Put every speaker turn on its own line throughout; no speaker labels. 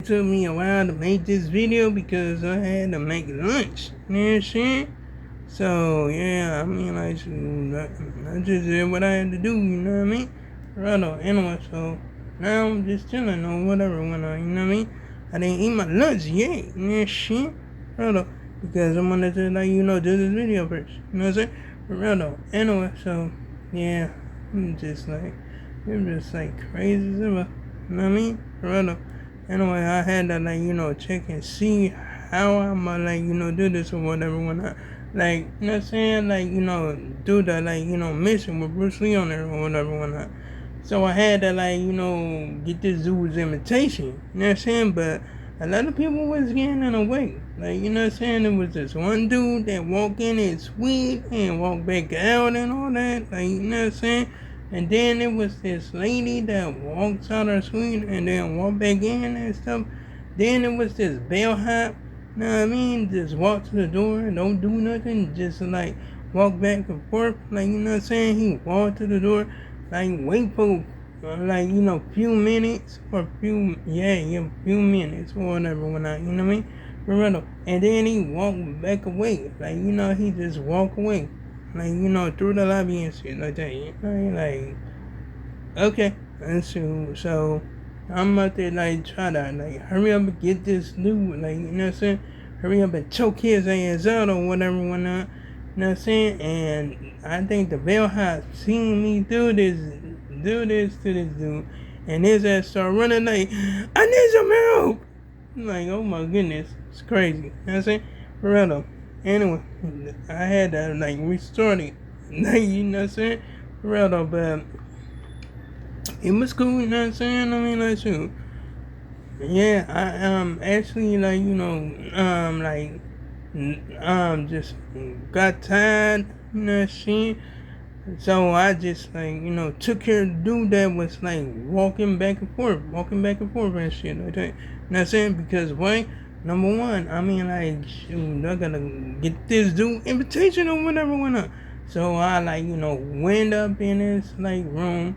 took me a while to make this video because I had to make lunch. You know what I'm saying? So, yeah, I mean, like, I just did what I had to do, you know what I mean? Right on. Anyway, so now I'm just chilling or whatever when you know what I mean? I didn't eat my lunch yet, you know what I'm saying? Right on. Because I'm gonna just, like, do this video first, you know what I'm saying? Right on. Anyway, so, yeah, I'm just like crazy as ever, you know what I mean? Right on. Anyway, I had to, like, check and see how I'm gonna, like, do this or whatever when I, like, you know what I'm saying? Like, do the, like, mission with Bruce Lee on there or whatever when I. So I had to, like, get this dude's invitation, you know what I'm saying? But a lot of people was getting in the way. Like, you know what I'm saying? It was this one dude that walked in his suite and walked back out and all that. Like, you know what I'm saying? And then it was this lady that walks out her suite and then walked back in and stuff. Then it was this bellhop, you know what I mean? Just walk to the door and don't do nothing. Just like walk back and forth. Like, you know what I'm saying? He walked to the door, like wait for like, few minutes or few minutes or whatever when I, you know what I mean? And then he walked back away. Like, he just walked away. Like, through the lobby and shit like that. You know, like, okay. And so I'm out there, like, try to, like, hurry up and get this dude, like, you know what I'm saying? Hurry up and choke his ass out or whatever, whatnot. You know what I'm saying? And I think the bellhop seen me do this to this dude. And his ass started running like, I need some help! I'm like, oh my goodness. It's crazy. You know what I'm saying? For real though. Anyway, I had to, like, restart it. Like, you know what I'm saying? For real though, but it was cool, you know what I'm saying? I mean, like, shoot. Yeah, I actually, like, just got tired, you know what I'm saying? So I just, like, took care of the dude that was, like, walking back and forth and shit like that. You know what I'm saying? Because why? Number one, I mean, like, shoot, I gotta get this dude invitation or whatever, why not? So I, like, went up in his, like, room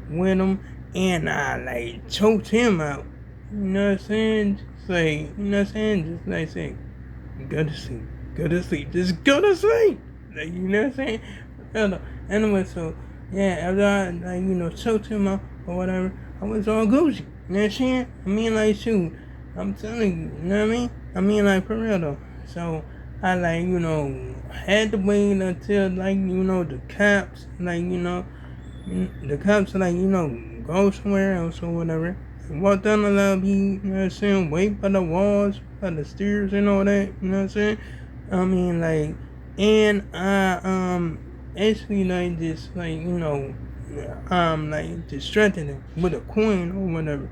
with him and I, like, choked him out. You know what I'm saying? Just like, you know what I'm saying? Just like say, go to sleep. Just go to sleep. Like, you know what I'm saying? Anyway, so yeah, after I, like, choked him out or whatever, I was all Gucci. You know what I'm saying? I mean, like, shoot, I'm telling you, you know what I mean? I mean, like, for real though. So I, like, had to wait until, like, the cops, like, the cops, like, go somewhere else or whatever. Walk down the lobby, you know what I'm saying? Wait for the walls, for the stairs and all that, you know what I'm saying? I mean, like, and I, actually, like, just, like, like, distracted him with a coin or whatever.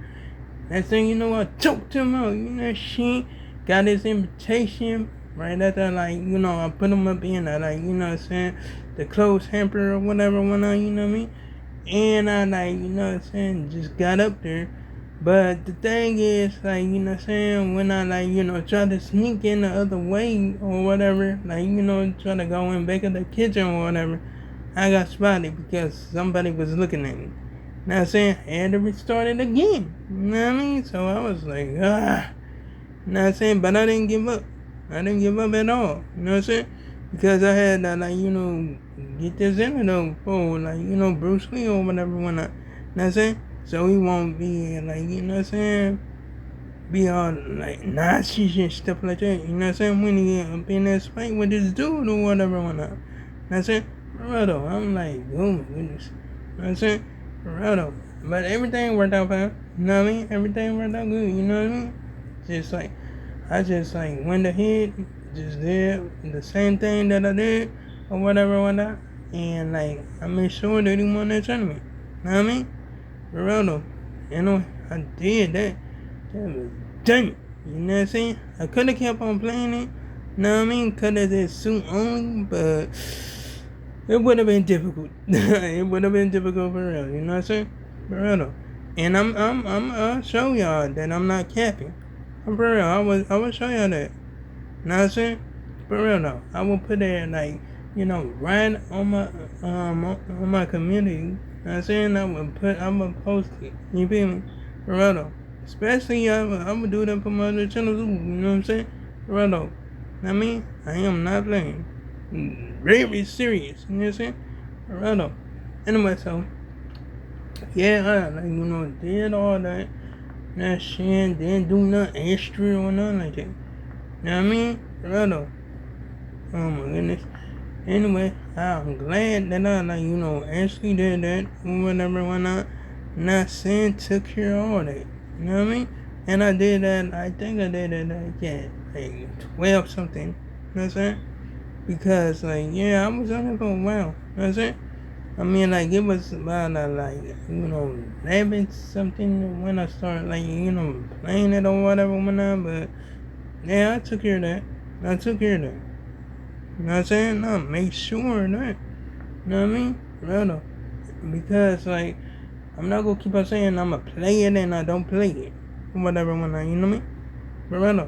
Next thing you know, I choked him out, you know, shit. Got his invitation right after, like, I put him up in a, like, you know what I'm saying? The clothes hamper or whatever went on, you know what I mean? And I, like, you know what I'm saying? Just got up there. But the thing is, like, you know what I'm saying, when I, like, try to sneak in the other way or whatever, like, try to go in back of the kitchen or whatever, I got spotted because somebody was looking at me. You know what I'm saying? I had to restart it again. You know what I mean? So I was like, You know what I'm saying? But I didn't give up. I didn't give up at all. You know what I'm saying? Because I had to, like, get this antidote for, like, Bruce Lee or whatever when I, you know what I'm saying? So he won't be, like, you know what I'm saying? Be all, like, Nazis and stuff like that. You know what I'm saying? When he up in that fight with this dude or whatever when I, you know what I'm saying? Roberto, I'm like, oh my goodness. You know what I'm saying? Roberto. But everything worked out fine. You know what I mean? Everything worked out good. You know what I mean? Just like, I just, like, went ahead, just did the same thing that I did or whatever. And, like, I made sure that he won that tournament. You know what I mean? Ronaldo, I did that. That was done. You know what I'm saying? I could have kept on playing it. You know what I mean? Could have did suit only, but it would have been difficult. It would have been difficult for real. You know what I'm saying? For real. And I'll show y'all that I'm not capping. For real. I will show y'all that. You know what I'm saying? For real though. I will put it like, right on my community. You know what I'm saying? I'm gonna post it. You feel me? For real though. Especially, I'm gonna do that for my other channels too, you know what I'm saying? Right though. I mean, I am not playing. Very serious, you know what I'm saying? Right though. Anyway, so, yeah, I, like, did all that shit, didn't do nothing extra or nothing like that. You know what I mean? Right though. Oh my goodness. Anyway, I'm glad that I, actually did that, whatever, why not. Not saying took care of all that. You know what I mean? And I did that, I think I did it, like 12 something. You know what I'm saying? Because, I was on it for a while. You know what I'm saying? I mean, it was about, 11 something when I started, playing it or whatever, whatnot. But, yeah, I took care of that. You know what I'm saying? No, make sure of that. You know what I mean? Real. Because, I'm not gonna keep on saying I'm gonna play it and I don't play it. Whatever, you know what I mean? For real.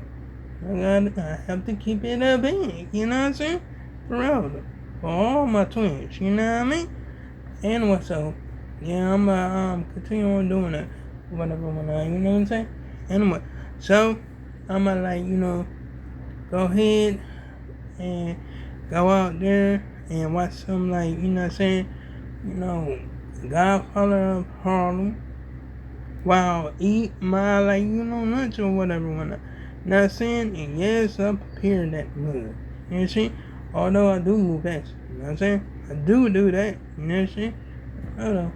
I have to keep it a big, you know what I'm saying? For real. For all my twins, you know what I mean? And what's up? Yeah, I'm gonna continue on doing that. Whatever, you know what I'm saying? Anyway, so, I'm gonna, go ahead and go out there and watch some, you know what I'm saying? Godfather of Harlem while eat my, lunch or whatever. Not saying, and yes, I'm prepared that mud. You know what I'm saying? Although I do move fast. You know what I'm saying? I do that. You know what I'm saying? Hello.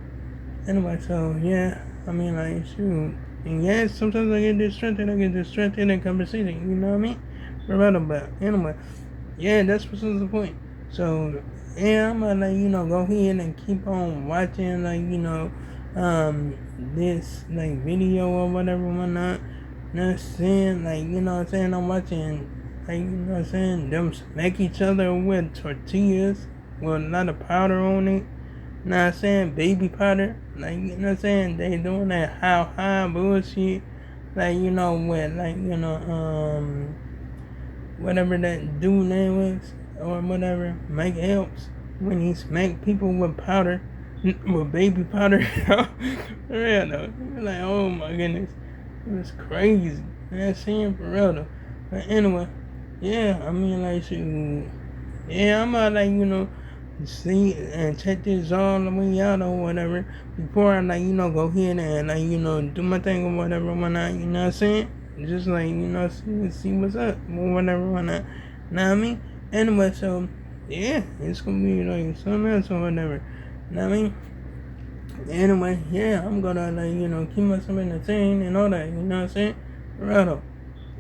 Anyway, so, yeah. I mean, shoot. And yes, sometimes I get distracted in conversation. You know what I mean? But anyway. Yeah, that's what's the point. So, yeah, I'm gonna, go ahead and keep on watching, this, video or whatever, whatnot. Not saying, you know what I'm saying, I'm watching, you know what I'm saying, them smack each other with tortillas with a lot of powder on it. Not saying baby powder, you know what I'm saying, they doing that how high bullshit, with, whatever that dude name was, or whatever, Mike Helps, when he smacked people with powder, with baby powder. For real though. Oh my goodness. It was crazy. That's saying for real though. But anyway, yeah, I mean, shoot. Yeah, I'm gonna, see and check this all the way out or whatever before I, go ahead and, do my thing or whatever, whatnot, you know what I'm saying? Just see what's up or whatever, whatnot. Know what I mean? Anyway, so yeah, it's gonna be something else or whatever. Know what I mean? Anyway, yeah, I'm gonna keep myself entertained and all that, you know what I'm saying? Right up.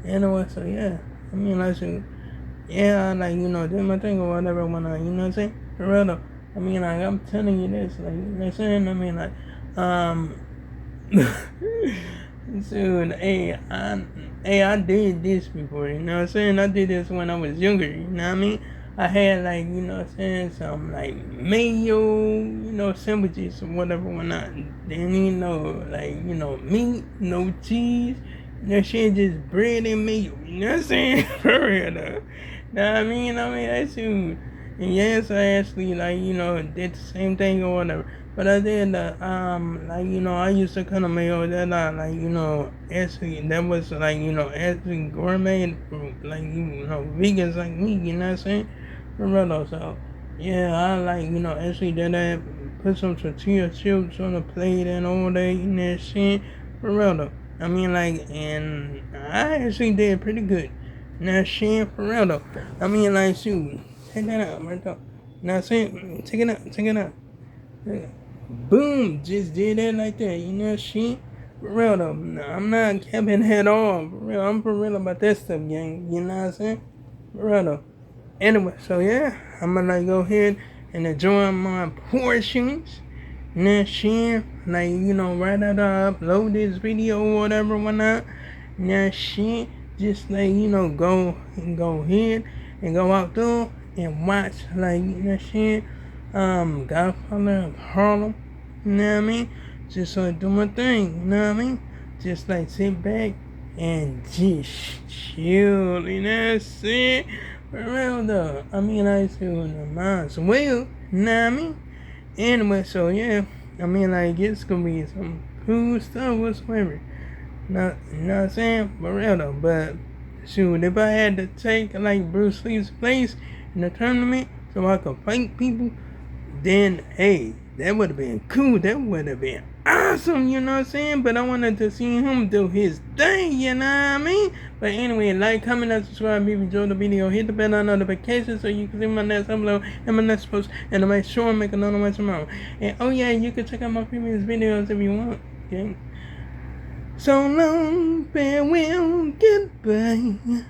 Anyway, so yeah, I mean, yeah, did my thing or whatever, whatnot, you know what I'm saying? Right up. I mean, I'm telling you this, you know what I'm saying? I mean, dude, I did this before, you know what I'm saying? I did this when I was younger, you know what I mean? I had, you know what I'm saying, some, mayo, sandwiches or whatever, whatnot. Then, meat, no cheese, that shit just bread and mayo, you know what I'm saying? For real, though. Know what I mean? That shit. And yes, I actually, did the same thing or whatever. But I did, I used to kind of mayo that actually, that was, actually gourmet for, vegans like me, you know what I'm saying? For real though, so, yeah, I, actually did that, put some tortilla chips on the plate and all that, and that shit, for real though. I mean, and I actually did pretty good. Now, shit, for real though. I mean, shoot, check that out, right there. Now, see, check it out. Boom, just did that like that, you know, shit. For real though, I'm not capping at all. For real, I'm for real about that stuff, gang. You know what I'm saying? For real though. Anyway, so yeah, I'm gonna go ahead and enjoy my portions. Now, shit, right after I upload this video or whatever, whatnot. Now, shit, just go ahead and go out there and watch shit, Godfather of Harlem, you know what I mean? Just do my thing, you know what I mean? Just sit back and just chill, you know what I'm saying? For real though, I mean, I still might as well, you know what I mean? Anyway, so yeah, I mean, it's gonna be some cool stuff whatsoever. You know what I'm saying? For real though. But shoot, if I had to take like Bruce Lee's place in the tournament so I could fight people, then hey, that would have been cool. That would have been awesome, you know what I'm saying? But I wanted to see him do his thing, you know what I mean? But anyway, like, comment, and subscribe if you enjoyed the video. Hit the bell on notifications so you can see my next upload and my next post. And I'll make sure I make another one tomorrow. And oh yeah, you can check out my previous videos if you want. Okay? So long, farewell, goodbye.